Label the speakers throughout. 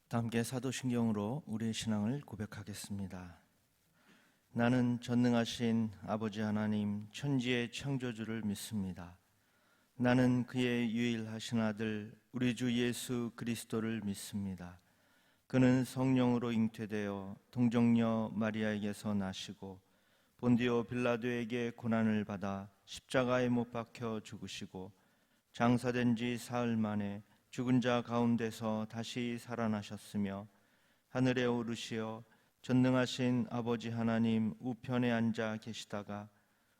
Speaker 1: 함께 사도신경으로 우리의 신앙을 고백하겠습니다. 나는 전능하신 아버지 하나님 천지의 창조주를 믿습니다. 나는 그의 유일하신 아들 우리 주 예수 그리스도를 믿습니다. 그는 성령으로 잉태되어 동정녀 마리아에게서 나시고 본디오 빌라도에게 고난을 받아 십자가에 못 박혀 죽으시고 장사된 지 사흘 만에 죽은 자 가운데서 다시 살아나셨으며 하늘에 오르시어 전능하신 아버지 하나님 우편에 앉아 계시다가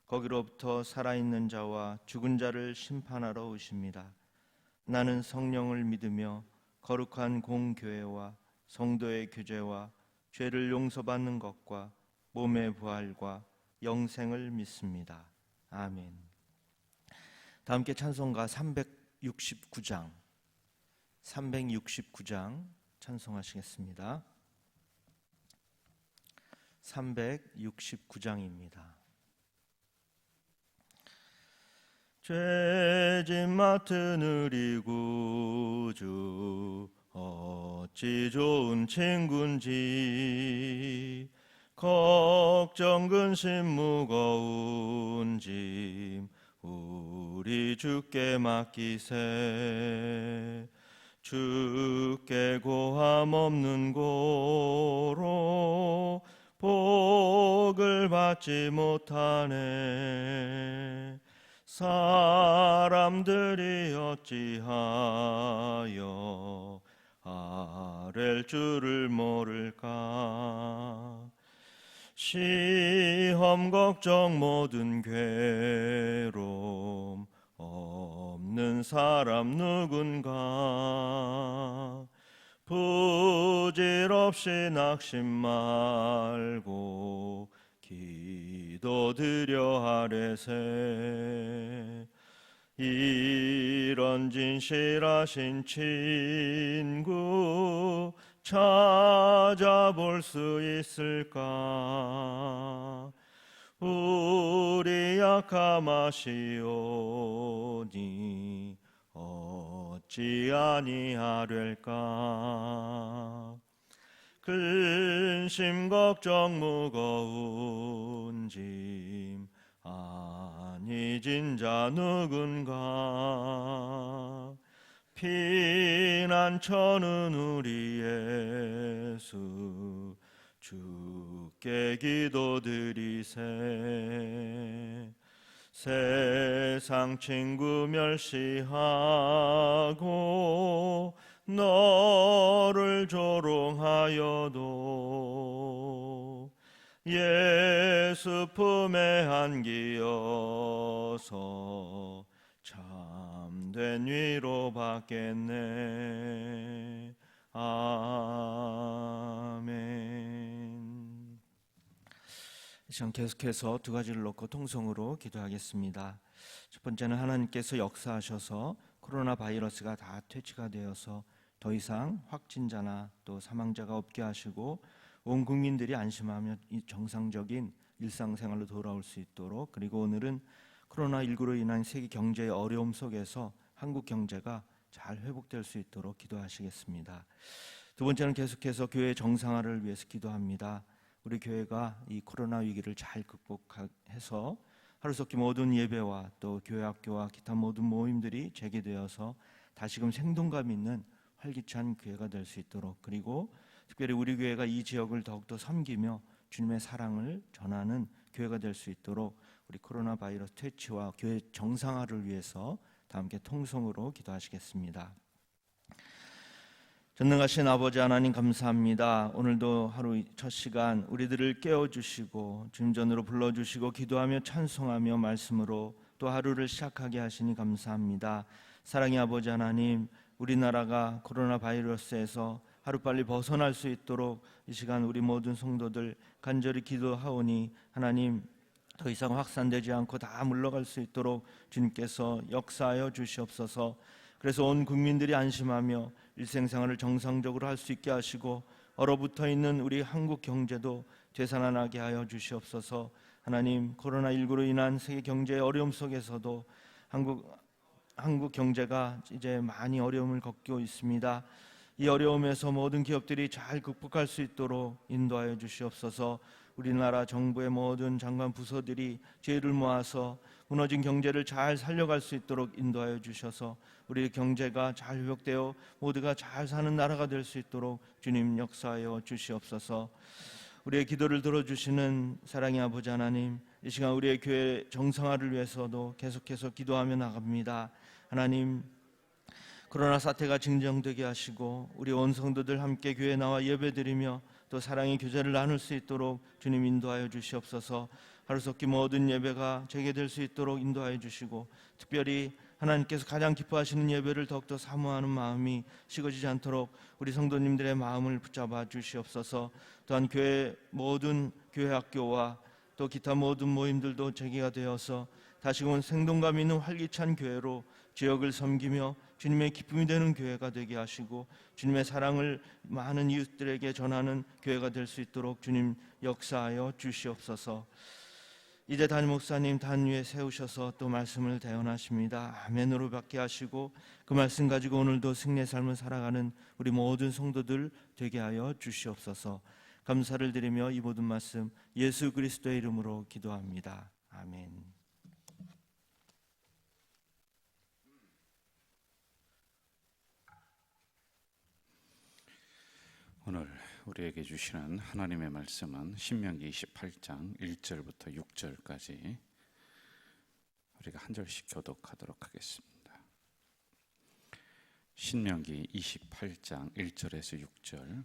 Speaker 1: 거기로부터 살아있는 자와 죽은 자를 심판하러 오십니다. 나는 성령을 믿으며 거룩한 공교회와 성도의 교제와 죄를 용서받는 것과 몸의 부활과 영생을 믿습니다. 아멘. 다 함께 찬송가 369장 찬송하시겠습니다. 369장입니다. 죄짐 맡은 우리 구주 어찌 좋은 친구인지 걱정 근심 무거운 짐 우리 주께 맡기세. 주께 고함 없는 고로 복을 받지 못하네. 사람들이 어찌하여 아랠 줄을 모를까. 시험 걱정 모든 괴로움 없는 사람 누군가. 부질없이 낙심 말고 기도드려 하래세. 이런 진실하신 친구 찾아볼 수 있을까. 우리 약함 아시오니 어찌 아니하랴까. 근심 걱정 무거운 짐 아니 진자 누군가. 피난처는 우리 예수 주께 기도드리세. 세상 친구 멸시하고 너를 조롱하여도 예수 품에 안기어서 참된 위로 받겠네. 아멘. 이 시간 계속해서 두 가지를 놓고 통성으로 기도하겠습니다. 첫 번째는 하나님께서 역사하셔서 코로나 바이러스가 다 퇴치가 되어서 더 이상 확진자나 또 사망자가 없게 하시고 온 국민들이 안심하며 정상적인 일상생활로 돌아올 수 있도록, 그리고 오늘은 코로나19로 인한 세계 경제의 어려움 속에서 한국 경제가 잘 회복될 수 있도록 기도하시겠습니다. 두 번째는 계속해서 교회 정상화를 위해서 기도합니다. 우리 교회가 이 코로나 위기를 잘 극복해서 하루속히 모든 예배와 또 교회 학교와 기타 모든 모임들이 재개되어서 다시금 생동감 있는 활기찬 교회가 될 수 있도록, 그리고 특별히 우리 교회가 이 지역을 더욱더 섬기며 주님의 사랑을 전하는 교회가 될 수 있도록 우리 코로나 바이러스 퇴치와 교회 정상화를 위해서 다 함께 통성으로 기도하시겠습니다. 전능하신 아버지 하나님 감사합니다. 오늘도 하루 첫 시간 우리들을 깨워주시고 주님 전으로 불러주시고 기도하며 찬송하며 말씀으로 또 하루를 시작하게 하시니 감사합니다. 사랑의 아버지 하나님, 우리나라가 코로나 바이러스에서 하루빨리 벗어날 수 있도록 이 시간 우리 모든 성도들 간절히 기도하오니 하나님, 더 이상 확산되지 않고 다 물러갈 수 있도록 주님께서 역사하여 주시옵소서. 그래서 온 국민들이 안심하며 일생생활을 정상적으로 할 수 있게 하시고 얼어붙어 있는 우리 한국 경제도 되살아나게 하여 주시옵소서. 하나님, 코로나19로 인한 세계 경제의 어려움 속에서도 한국 경제가 이제 많이 어려움을 겪고 있습니다. 이 어려움에서 모든 기업들이 잘 극복할 수 있도록 인도하여 주시옵소서. 우리나라 정부의 모든 장관 부서들이 지혜를 모아서 무너진 경제를 잘 살려갈 수 있도록 인도하여 주셔서 우리의 경제가 잘 회복되어 모두가 잘 사는 나라가 될 수 있도록 주님 역사하여 주시옵소서. 우리의 기도를 들어주시는 사랑의 아버지 하나님, 이 시간 우리의 교회 정상화를 위해서도 계속해서 기도하며 나갑니다. 하나님, 코로나 사태가 진정되게 하시고 우리 온 성도들 함께 교회에 나와 예배드리며 또 사랑의 교제를 나눌 수 있도록 주님 인도하여 주시옵소서. 하루속히 모든 예배가 재개될 수 있도록 인도하여 주시고, 특별히 하나님께서 가장 기뻐하시는 예배를 더욱더 사모하는 마음이 식어지지 않도록 우리 성도님들의 마음을 붙잡아 주시옵소서. 또한 교회 모든 교회 학교와 또 기타 모든 모임들도 재개가 되어서 다시금 생동감 있는 활기찬 교회로 지역을 섬기며 주님의 기쁨이 되는 교회가 되게 하시고 주님의 사랑을 많은 이웃들에게 전하는 교회가 될 수 있도록 주님 역사하여 주시옵소서. 이제 담임 목사님 단 위에 세우셔서 또 말씀을 대언하십니다. 아멘으로 받게 하시고 그 말씀 가지고 오늘도 승리의 삶을 살아가는 우리 모든 성도들 되게 하여 주시옵소서. 감사를 드리며 이 모든 말씀 예수 그리스도의 이름으로 기도합니다. 아멘.
Speaker 2: 오늘 우리에게 주시는 하나님의 말씀은 신명기 28장 1절부터 6절까지 우리가 한 절씩 교독하도록 하겠습니다. 신명기 28장 1절에서 6절.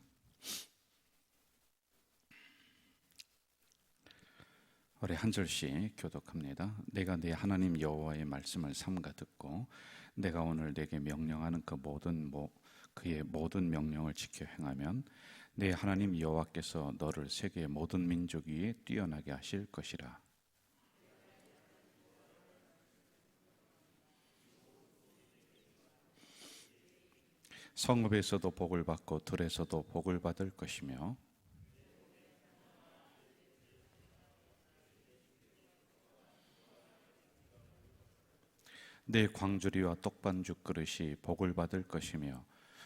Speaker 2: 우리 한 절씩 교독합니다. 내가 네 하나님 여호와의 말씀을 삼가 듣고 내가 오늘 내게 명령하는 그의 모든 명령을 지켜 행하면 내 하나님 여호와께서 너를 세계의 모든 민족 위에 뛰어나게 하실 것이라. 성읍에서도 복을 받고 들에서도 복을 받을 것이며 내 광주리와 떡반죽 그릇이 복을 받을 것이며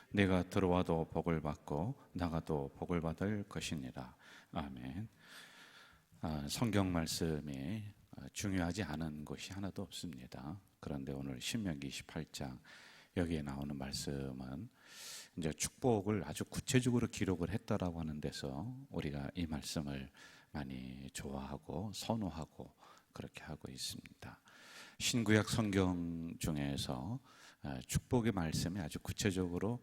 Speaker 2: 내가 들어와도 복을 받고 나가도 복을 받을 것이니라. 아멘. 성경 말씀이 중요하지 않은 것이 하나도 없습니다. 그런데 오늘 신명기 28장 여기에 나오는 말씀은 이제 축복을 아주 구체적으로 기록을 했다라고 하는 데서 우리가 이 말씀을 많이 좋아하고 선호하고 그렇게 하고 있습니다. 신구약 성경 중에서 축복의 말씀이 아주 구체적으로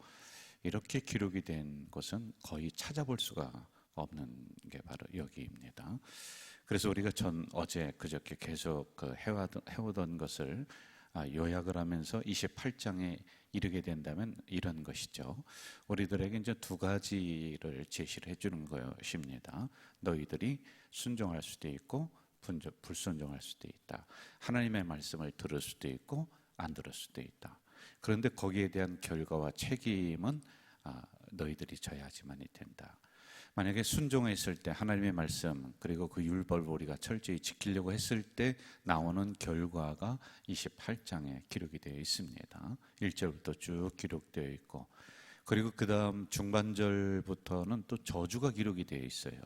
Speaker 2: 이렇게 기록이 된 것은 거의 찾아볼 수가 없는 게 바로 여기입니다. 그래서 우리가 어제 그저께 계속 해오던 것을 요약을 하면서 28장에 이르게 된다면 이런 것이죠. 우리들에게 이제 두 가지를 제시를 해주는 것입니다. 너희들이 순종할 수도 있고 불순종할 수도 있다. 하나님의 말씀을 들을 수도 있고 안 들을 수도 있다. 그런데 거기에 대한 결과와 책임은 너희들이 져야지만이 된다. 만약에 순종했을 때 하나님의 말씀 그리고 그 율법을 우리가 철저히 지키려고 했을 때 나오는 결과가 28장에 기록이 되어 있습니다. 1절부터 쭉 기록되어 있고 그리고 그 다음 중반절부터는 또 저주가 기록이 되어 있어요.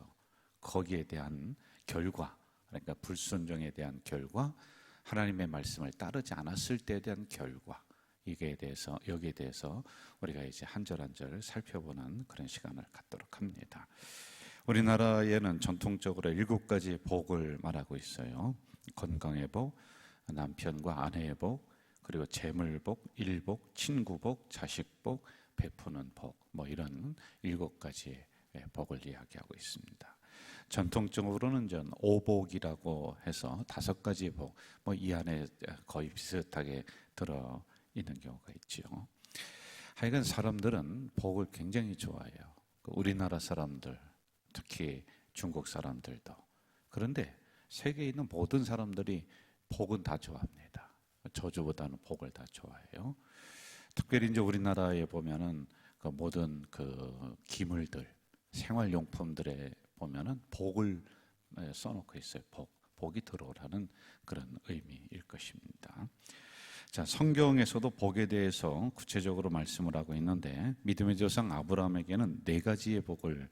Speaker 2: 거기에 대한 결과, 그러니까 불순종에 대한 결과, 하나님의 말씀을 따르지 않았을 때에 대한 결과, 여기에 대해서 우리가 이제 한 절 한 절 살펴보는 그런 시간을 갖도록 합니다. 우리나라에는 전통적으로 7가지 복을 말하고 있어요. 건강의 복, 남편과 아내의 복, 그리고 재물복, 일복, 친구복, 자식복, 베푸는 복, 이런 7가지의 복을 이야기하고 있습니다. 전통적으로는 오복이라고 해서 5가지 복, 이 안에 거의 비슷하게 들어 있는 경우가 있죠. 하여간 사람들은 복을 굉장히 좋아해요. 우리나라 사람들, 특히 중국 사람들도. 그런데 세계에 있는 모든 사람들이 복은 다 좋아합니다. 저주보다는 복을 다 좋아해요. 특별히 이제 우리나라에 보면은 그 모든 그 기물들, 생활용품들에 보면은 복을 써놓고 있어요. 복이 들어오라는 그런 의미일 것입니다. 자, 성경에서도 복에 대해서 구체적으로 말씀을 하고 있는데 믿음의 조상 아브라함에게는 네 가지의 복을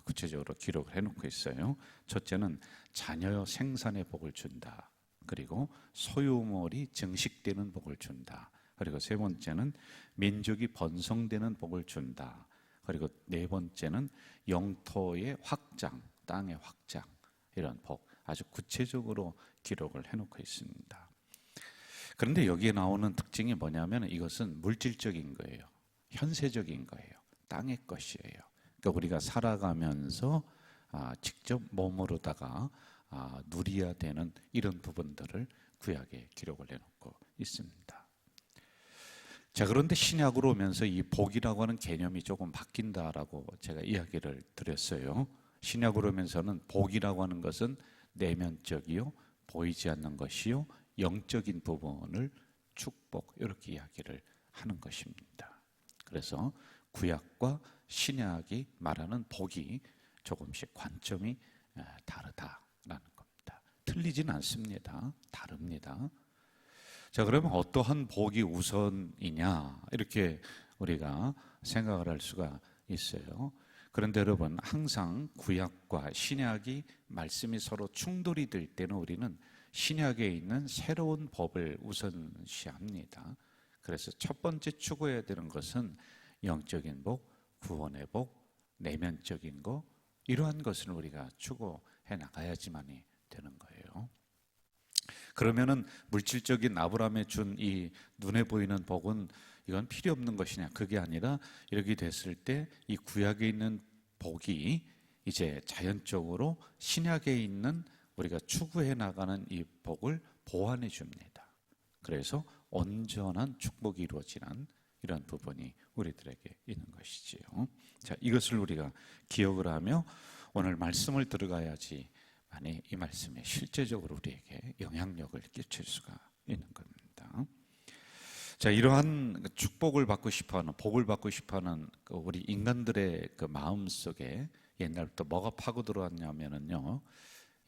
Speaker 2: 구체적으로 기록을 해놓고 있어요. 첫째는 자녀 생산의 복을 준다. 그리고 소유물이 증식되는 복을 준다. 그리고 세 번째는 민족이 번성되는 복을 준다. 그리고 네 번째는 영토의 확장, 땅의 확장, 이런 복 아주 구체적으로 기록을 해놓고 있습니다. 그런데 여기에 나오는 특징이 뭐냐면 이것은 물질적인 거예요. 현세적인 거예요. 땅의 것이에요. 그러니까 우리가 살아가면서 직접 몸으로다가 누려야 되는 이런 부분들을 구약에 기록을 해놓고 있습니다. 자, 그런데 신약으로 오면서 이 복이라고 하는 개념이 조금 바뀐다라고 제가 이야기를 드렸어요. 신약으로 오면서는 복이라고 하는 것은 내면적이요, 보이지 않는 것이요, 영적인 부분을 축복, 이렇게 이야기를 하는 것입니다. 그래서 구약과 신약이 말하는 복이 조금씩 관점이 다르다라는 겁니다. 틀리진 않습니다. 다릅니다. 자, 그러면 어떠한 복이 우선이냐, 이렇게 우리가 생각을 할 수가 있어요. 그런데 여러분, 항상 구약과 신약이 말씀이 서로 충돌이 될 때는 우리는 신약에 있는 새로운 법을 우선시합니다. 그래서 첫 번째 추구해야 되는 것은 영적인 복, 구원의 복, 내면적인 것, 이러한 것을 우리가 추구해 나가야지만이 되는 거예요. 그러면은 물질적인 아브라함에 준 이 눈에 보이는 복은 이건 필요 없는 것이냐? 그게 아니라 이렇게 됐을 때 이 구약에 있는 복이 이제 자연적으로 신약에 있는 우리가 추구해 나가는 이 복을 보완해 줍니다. 그래서 온전한 축복이 이루어지는 이런 부분이 우리들에게 있는 것이지요. 자, 이것을 우리가 기억을 하며 오늘 말씀을 들어가야지 만이 이 말씀이 실제적으로 우리에게 영향력을 끼칠 수가 있는 겁니다. 자, 이러한 축복을 받고 싶어하는, 복을 받고 싶어하는 우리 인간들의 그 마음 속에 옛날부터 뭐가 파고 들어왔냐면은요,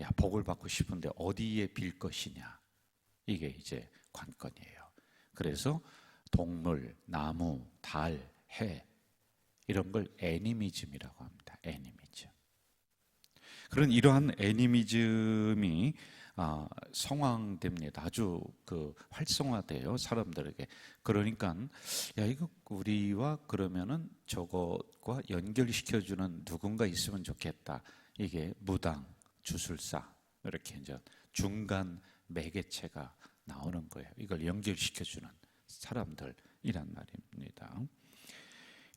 Speaker 2: 야, 복을 받고 싶은데 어디에 빌 것이냐, 이게 이제 관건이에요. 그래서 동물, 나무, 달, 해, 이런 걸 애니미즘이라고 합니다. 애니미즘. 그런 이러한 애니미즘이 성황됩니다. 아주 그 활성화돼요, 사람들에게. 그러니까 야, 이거 우리와 그러면은 저것과 연결시켜주는 누군가 있으면 좋겠다. 이게 무당, 주술사, 이렇게 이제 중간 매개체가 나오는 거예요. 이걸 연결시켜주는 사람들이란 말입니다.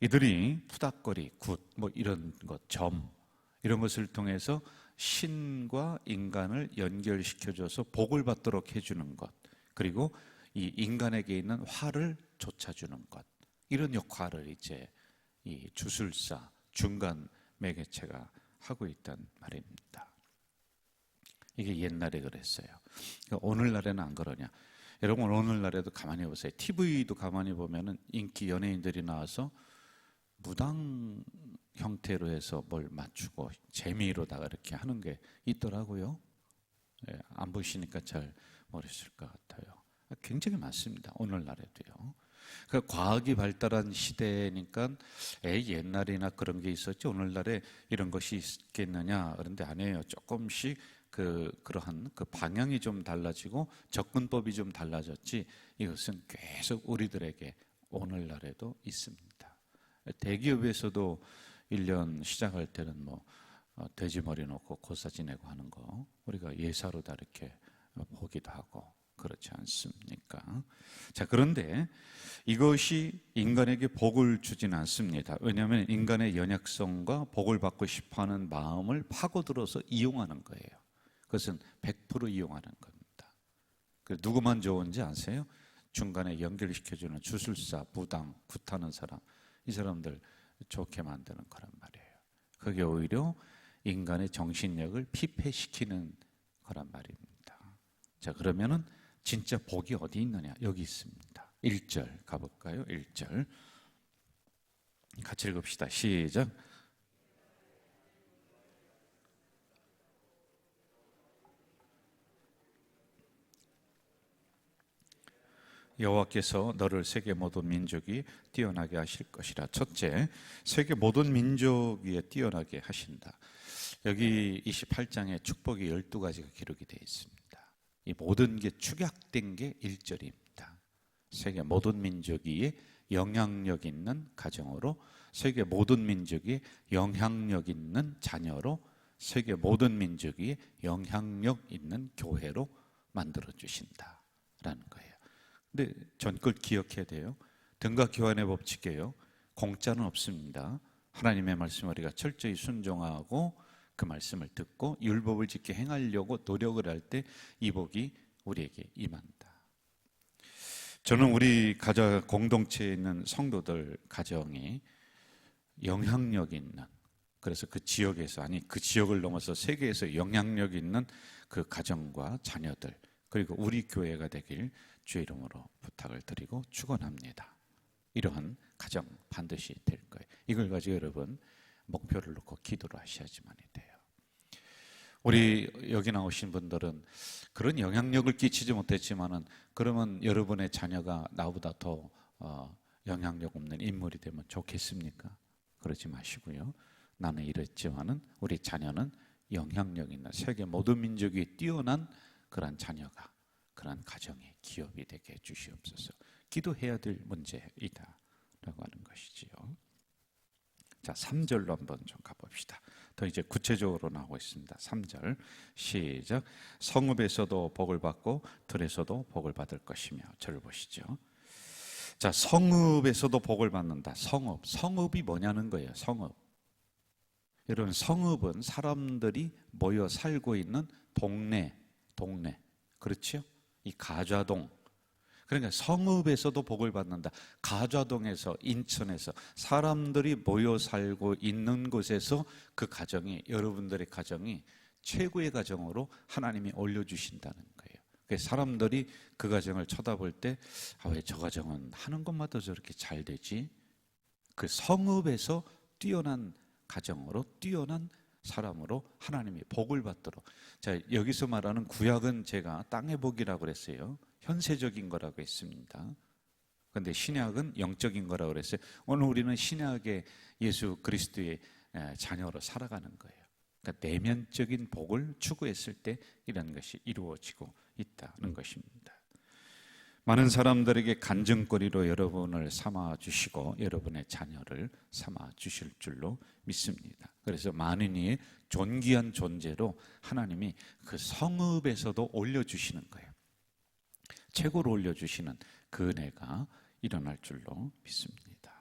Speaker 2: 이들이 푸닥거리, 굿, 뭐 이런 것, 점, 이런 것을 통해서 신과 인간을 연결시켜줘서 복을 받도록 해주는 것, 그리고 이 인간에게 있는 화를 쫓아주는 것, 이런 역할을 이제 이 주술사, 중간 매개체가 하고 있단 말입니다. 이게 옛날에 그랬어요. 그러니까 오늘날에는 안 그러냐? 여러분, 오늘날에도 가만히 보세요. TV도 가만히 보면은 인기 연예인들이 나와서 무당 형태로 해서 뭘 맞추고 재미로다가 이렇게 하는 게 있더라고요. 예, 안 보시니까 잘 모르실 것 같아요. 굉장히 많습니다. 오늘날에도요. 그러니까 과학이 발달한 시대니까 옛날이나 그런 게 있었지 오늘날에 이런 것이 있겠느냐? 그런데 아니에요. 조금씩 그러한 그 방향이 좀 달라지고 접근법이 좀 달라졌지 이것은 계속 우리들에게 오늘날에도 있습니다. 대기업에서도 1년 시작할 때는 뭐 돼지 머리 놓고 고사 지내고 하는 거 우리가 예사로 다 이렇게 보기도 하고 그렇지 않습니까? 자, 그런데 이것이 인간에게 복을 주진 않습니다. 왜냐하면 인간의 연약성과 복을 받고 싶어하는 마음을 파고들어서 이용하는 거예요. 그것은 100% 이용하는 겁니다. 누구만 좋은지 아세요? 중간에 연결시켜주는 주술사, 무당, 굿하는 사람, 이 사람들 좋게 만드는 거란 말이에요. 그게 오히려 인간의 정신력을 피폐시키는 거란 말입니다. 자, 그러면은 진짜 복이 어디 있느냐? 여기 있습니다. 1절 가볼까요? 1절 같이 읽읍시다. 시작. 여호와께서 너를 세계 모든 민족 위에 뛰어나게 하실 것이라. 첫째, 세계 모든 민족 위에 뛰어나게 하신다. 여기 28장에 축복이 12가지가 기록이 되어 있습니다. 이 모든 게 축약된 게 1절입니다. 세계 모든 민족 위에 영향력 있는 가정으로, 세계 모든 민족 위에 영향력 있는 자녀로, 세계 모든 민족 위에 영향력 있는 교회로 만들어 주신다라는 거예요. 근데 전 그걸 기억해야 돼요. 등가 교환의 법칙이에요. 공짜는 없습니다. 하나님의 말씀 우리가 철저히 순종하고 그 말씀을 듣고 율법을 지켜 행하려고 노력을 할 때 이 복이 우리에게 임한다. 저는 우리 가정 공동체에 있는 성도들 가정이 영향력 있는, 그래서 그 지역에서, 아니 그 지역을 넘어서 세계에서 영향력 있는 그 가정과 자녀들, 그리고 우리 교회가 되길 주의 이름으로 부탁을 드리고 축원합니다. 이러한 가정 반드시 될 거예요. 이걸 가지고 여러분 목표를 놓고 기도를 하셔야지만이 돼요. 우리 여기 나오신 분들은 그런 영향력을 끼치지 못했지만은, 그러면 여러분의 자녀가 나보다 더 영향력 없는 인물이 되면 좋겠습니까? 그러지 마시고요. 나는 이랬지만은 우리 자녀는 영향력 있는 세계 모든 민족이 뛰어난 그런 자녀가, 그런 가정의 기업이 되게 해 주시옵소서. 기도해야 될 문제이다라고 하는 것이지요. 자, 3절로 한번 좀 가봅시다. 더 이제 구체적으로 나오고 있습니다. 3절 시작. 성읍에서도 복을 받고 들에서도 복을 받을 것이며. 저를 보시죠. 자, 성읍에서도 복을 받는다. 성읍이 뭐냐는 거예요. 성읍. 여러분, 성읍은 사람들이 모여 살고 있는 동네. 그렇죠? 이 가좌동. 그러니까 성읍에서도 복을 받는다. 가좌동에서, 인천에서 사람들이 모여 살고 있는 곳에서 그 가정이, 여러분들의 가정이 최고의 가정으로 하나님이 올려주신다는 거예요. 그래서 사람들이 그 가정을 쳐다볼 때, 왜 저 가정은 하는 것마다 저렇게 잘 되지? 그 성읍에서 뛰어난 가정으로, 뛰어난 사람으로 하나님이 복을 받도록. 자, 여기서 말하는 구약은 제가 땅의 복이라고 그랬어요. 현세적인 거라고 했습니다. 그런데 신약은 영적인 거라고 그랬어요. 오늘 우리는 신약의 예수 그리스도의 자녀로 살아가는 거예요. 그러니까 내면적인 복을 추구했을 때 이런 것이 이루어지고 있다는 것입니다. 많은 사람들에게 간증거리로 여러분을 삼아 주시고 여러분의 자녀를 삼아 주실 줄로 믿습니다. 그래서 만인이 존귀한 존재로 하나님이 그 성읍에서도 올려주시는 거예요. 최고로 올려주시는 그 은혜가 일어날 줄로 믿습니다.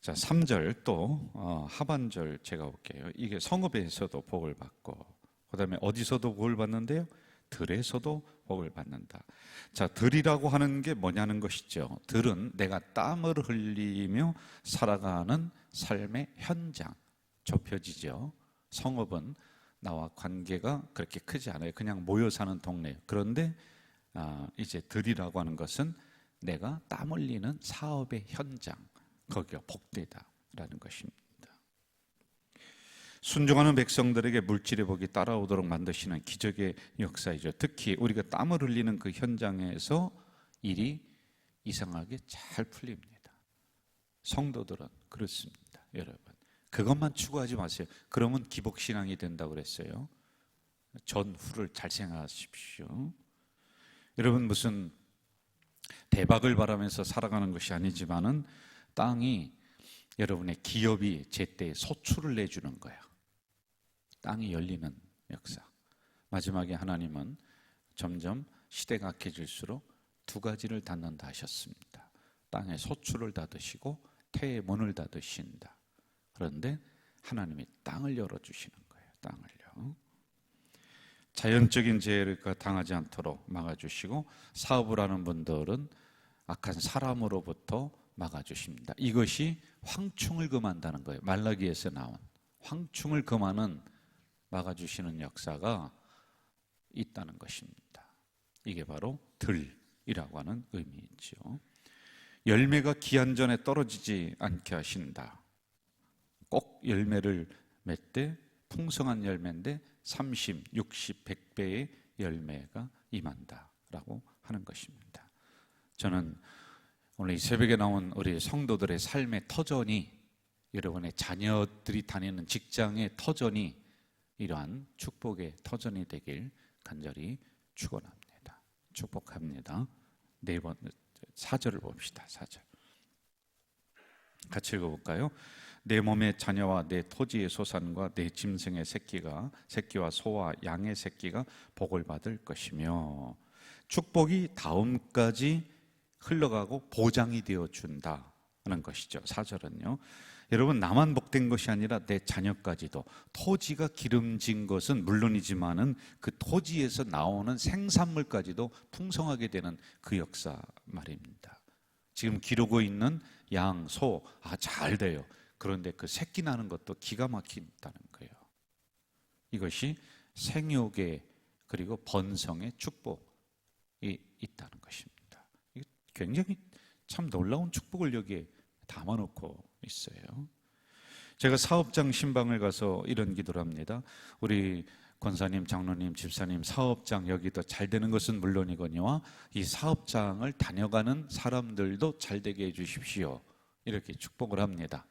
Speaker 2: 자, 3절 또 하반절 제가 볼게요. 이게 성읍에서도 복을 받고, 그 다음에 어디서도 복을 받는데요? 들에서도 복을 받는다. 자, 들이라고 하는 게 뭐냐는 것이죠. 들은 내가 땀을 흘리며 살아가는 삶의 현장, 좁혀지죠. 성읍은 나와 관계가 그렇게 크지 않아요. 그냥 모여 사는 동네예요. 그런데 이제 들이라고 하는 것은 내가 땀 흘리는 사업의 현장, 거기가 복되다라는 것입니다. 순종하는 백성들에게 물질의 복이 따라오도록 만드시는 기적의 역사이죠. 특히 우리가 땀을 흘리는 그 현장에서 일이 이상하게 잘 풀립니다. 성도들은 그렇습니다. 여러분, 그것만 추구하지 마세요. 그러면 기복신앙이 된다고 그랬어요. 전후를 잘 생각하십시오. 여러분, 무슨 대박을 바라면서 살아가는 것이 아니지만은 땅이, 여러분의 기업이 제때 소출을 내주는 거예요. 땅이 열리는 역사. 마지막에 하나님은 점점 시대가 악해질수록 두 가지를 닫는다 하셨습니다. 땅의 소출을 닫으시고 태의 문을 닫으신다. 그런데 하나님이 땅을 열어주시는 거예요. 땅을요. 자연적인 재해가 당하지 않도록 막아주시고, 사업을 하는 분들은 악한 사람으로부터 막아주십니다. 이것이 황충을 금한다는 거예요. 말라기에서 나온 황충을 금하는 막아주시는 역사가 있다는 것입니다. 이게 바로 들이라고 하는 의미이죠. 열매가 기한 전에 떨어지지 않게 하신다. 꼭 열매를 맺되 풍성한 열매인데 30, 60, 100배의 열매가 임한다라고 하는 것입니다. 저는 오늘 이 새벽에 나온 우리 성도들의 삶의 터전이, 여러분의 자녀들이 다니는 직장의 터전이 이러한 축복의 터전이 되길 간절히 축원합니다. 축복합니다. 4번 4절을 봅시다. 4절 같이 읽어볼까요? 내 몸의 자녀와 내 토지의 소산과 내 짐승의 새끼와 소와 양의 새끼가 복을 받을 것이며, 축복이 다음까지 흘러가고 보장이 되어 준다는 것이죠. 4절은요. 여러분, 나만 복된 것이 아니라 내 자녀까지도, 토지가 기름진 것은 물론이지만은 그 토지에서 나오는 생산물까지도 풍성하게 되는 그 역사 말입니다. 지금 기르고 있는 양, 소, 잘 돼요. 그런데 그 새끼 나는 것도 기가 막힌다는 거예요. 이것이 생육의 그리고 번성의 축복이 있다는 것입니다. 이게 굉장히 참 놀라운 축복을 여기에 담아놓고 있어요. 제가 사업장 신방을 가서 이런 기도를 합니다. 우리 권사님, 장로님, 집사님, 사업장 여기도 잘 되는 것은 물론이거니와 이 사업장을 다녀가는 사람들도 잘 되게 해주십시오. 이렇게 축복을 합니다.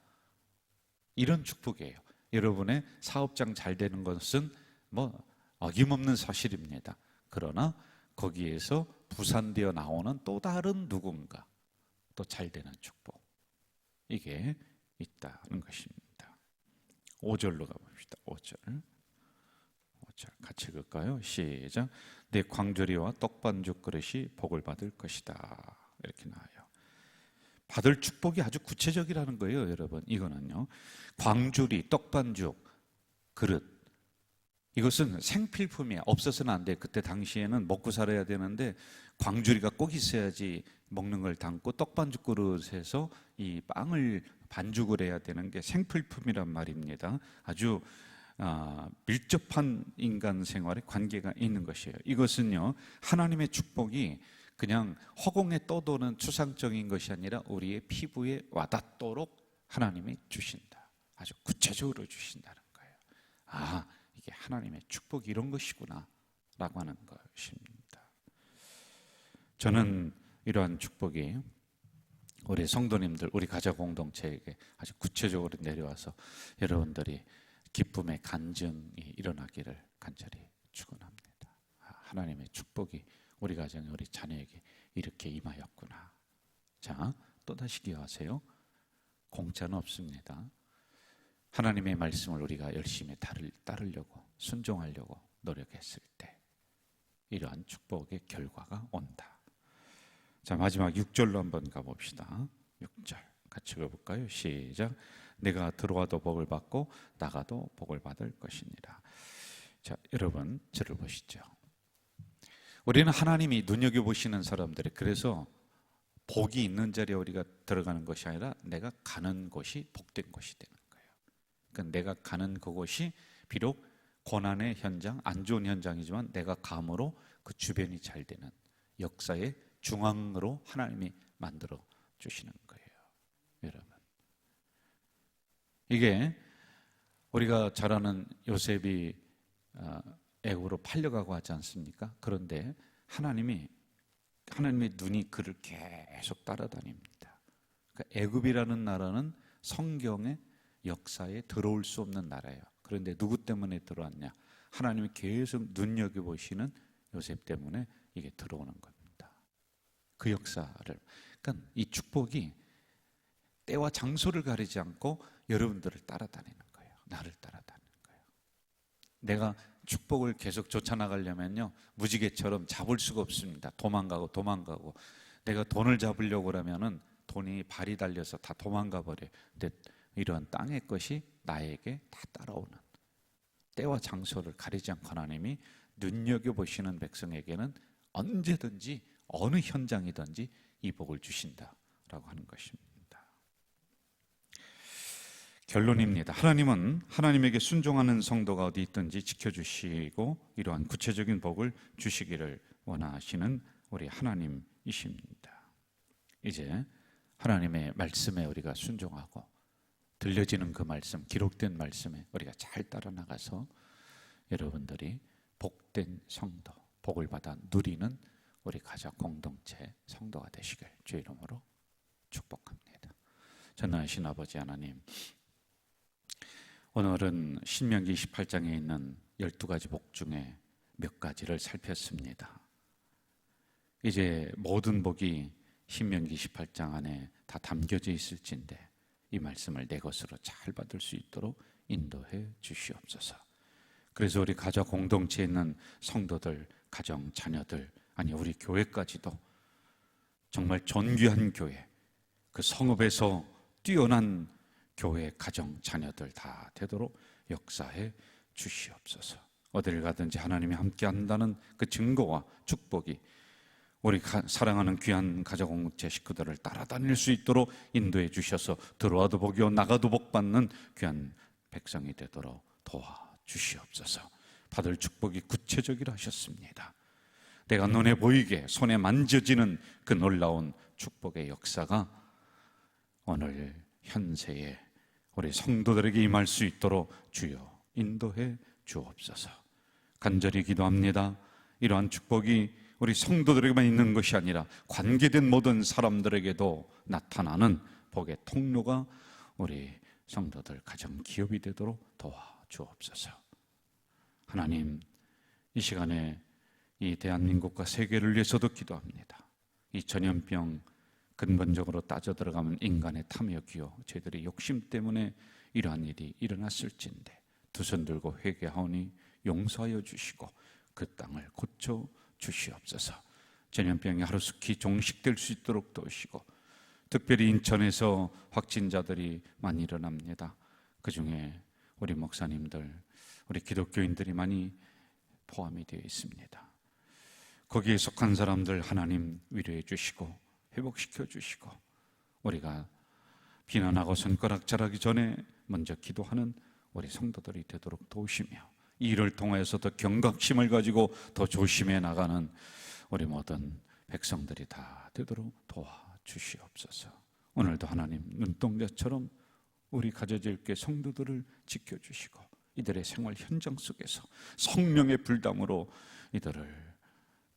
Speaker 2: 이런 축복이에요. 여러분의 사업장 잘 되는 것은 어김없는 사실입니다. 그러나 거기에서 부산되어 나오는 또 다른 누군가, 또 잘 되는 축복, 이게 있다는 것입니다. 5절로 가봅시다. 5절 같이 읽을까요? 시작. 내 광주리와 떡반죽 그릇이 복을 받을 것이다. 이렇게 나와요. 받을 축복이 아주 구체적이라는 거예요, 여러분. 이거는요, 광주리, 떡반죽 그릇, 이것은 생필품이야. 없어서는 안 돼. 그때 당시에는 먹고 살아야 되는데 광주리가 꼭 있어야지 먹는 걸 담고, 떡반죽 그릇에서 이 빵을 반죽을 해야 되는 게 생필품이란 말입니다. 아주 밀접한 인간 생활에 관계가 있는 것이에요. 이것은요, 하나님의 축복이 그냥 허공에 떠도는 추상적인 것이 아니라 우리의 피부에 와닿도록 하나님이 주신다. 아주 구체적으로 주신다는 거예요. 이게 하나님의 축복이 이런 것이구나 라고 하는 것입니다. 저는 이러한 축복이 우리 성도님들, 우리 가족 공동체에게 아주 구체적으로 내려와서 여러분들이 기쁨의 간증이 일어나기를 간절히 축원합니다. 하나님의 축복이 우리 가정에, 우리 자녀에게 이렇게 임하였구나. 자, 또다시 기억하세요. 공짜는 없습니다. 하나님의 말씀을 우리가 열심히 따르려고, 순종하려고 노력했을 때 이러한 축복의 결과가 온다. 자, 마지막 6절로 한번 가봅시다. 6절 같이 읽어볼까요? 시작. 내가 들어와도 복을 받고 나가도 복을 받을 것이니라. 자, 여러분 저를 보시죠. 우리는 하나님이 눈여겨보시는 사람들이, 그래서 복이 있는 자리에 우리가 들어가는 것이 아니라 내가 가는 곳이 복된 곳이 되는 거예요. 그러니까 내가 가는 그곳이 비록 고난의 현장, 안 좋은 현장이지만 내가 감으로 그 주변이 잘 되는 역사의 중앙으로 하나님이 만들어 주시는 거예요. 여러분, 이게 우리가 잘 아는 요셉이 애굽으로 팔려가고 하지 않습니까? 그런데 하나님의 눈이 그를 계속 따라다닙니다. 그러니까 애굽이라는 나라는 성경의 역사에 들어올 수 없는 나라예요. 그런데 누구 때문에 들어왔냐? 하나님이 계속 눈여겨보시는 요셉 때문에 이게 들어오는 겁니다. 그 역사를. 그러니까 이 축복이 때와 장소를 가리지 않고 여러분들을 따라다니는 거예요. 나를 따라다니는 거예요. 내가 축복을 계속 쫓아나가려면요, 무지개처럼 잡을 수가 없습니다. 도망가고 내가 돈을 잡으려고 그러면은 돈이 발이 달려서 다 도망가 버려요. 근데 이런 땅의 것이 나에게 다 따라오는, 때와 장소를 가리지 않고 하나님이 눈여겨보시는 백성에게는 언제든지 어느 현장이든지 이 복을 주신다라고 하는 것입니다. 결론입니다. 하나님은 하나님에게 순종하는 성도가 어디 있든지 지켜주시고 이러한 구체적인 복을 주시기를 원하시는 우리 하나님이십니다. 이제 하나님의 말씀에 우리가 순종하고 들려지는 그 말씀, 기록된 말씀에 우리가 잘 따라 나가서 여러분들이 복된 성도, 복을 받아 누리는 우리 가족 공동체 성도가 되시길 주 이름으로 축복합니다. 전능하신 아버지 하나님, 오늘은 신명기 28장에 있는 12가지 복 중에 몇 가지를 살폈습니다. 이제 모든 복이 신명기 28장 안에 다 담겨져 있을진데 이 말씀을 내 것으로 잘 받을 수 있도록 인도해 주시옵소서. 그래서 우리 가족 공동체에 있는 성도들, 가정, 자녀들, 아니 우리 교회까지도 정말 존귀한 교회, 그 성읍에서 뛰어난 교회, 가정, 자녀들 다 되도록 역사해 주시옵소서. 어딜 가든지 하나님이 함께 한다는 그 증거와 축복이 우리 사랑하는 귀한 가족 공동체 식구들을 따라다닐 수 있도록 인도해 주셔서 들어와도 복이요 나가도 복 받는 귀한 백성이 되도록 도와주시옵소서. 받을 축복이 구체적이라 하셨습니다. 내가 눈에 보이게 손에 만져지는 그 놀라운 축복의 역사가 오늘 현세에 우리 성도들에게 임할 수 있도록 주여 인도해 주옵소서. 간절히 기도합니다. 이러한 축복이 우리 성도들에게만 있는 것이 아니라 관계된 모든 사람들에게도 나타나는 복의 통로가 우리 성도들 가정 기업이 되도록 도와주옵소서. 하나님, 이 시간에 이 대한민국과 세계를 위해서도 기도합니다. 이 전염병 근본적으로 따져 들어가면 인간의 탐욕이요 저희들의 욕심 때문에 이러한 일이 일어났을진데 두 손 들고 회개하오니 용서하여 주시고 그 땅을 고쳐 주시옵소서. 전염병이 하루속히 종식될 수 있도록 도우시고, 특별히 인천에서 확진자들이 많이 일어납니다. 그 중에 우리 목사님들, 우리 기독교인들이 많이 포함이 되어 있습니다. 거기에 속한 사람들 하나님 위로해 주시고 회복시켜 주시고, 우리가 비난하고 손가락질하기 전에 먼저 기도하는 우리 성도들이 되도록 도우시며, 이 일을 통해서 더 경각심을 가지고 더 조심해 나가는 우리 모든 백성들이 다 되도록 도와주시옵소서. 오늘도 하나님 눈동자처럼 우리 가져질 게 성도들을 지켜주시고 이들의 생활 현장 속에서 성령의 불담으로 이들을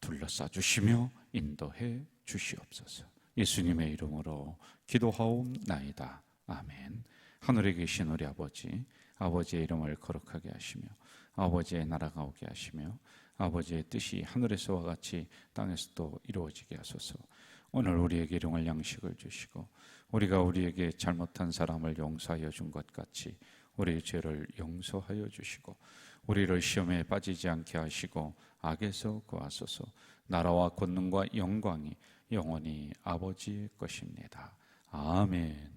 Speaker 2: 둘러싸 주시며 인도해 주시옵소서. 예수님의 이름으로 기도하옵나이다. 아멘. 하늘에 계신 우리 아버지, 아버지의 이름을 거룩하게 하시며 아버지의 나라가 오게 하시며 아버지의 뜻이 하늘에서와 같이 땅에서도 이루어지게 하소서. 오늘 우리에게 일용할 양식을 주시고 우리가 우리에게 잘못한 사람을 용서하여 준 것 같이 우리의 죄를 용서하여 주시고 우리를 시험에 빠지지 않게 하시고 악에서 구하소서. 나라와 권능과 영광이 영원히 아버지의 것입니다. 아멘.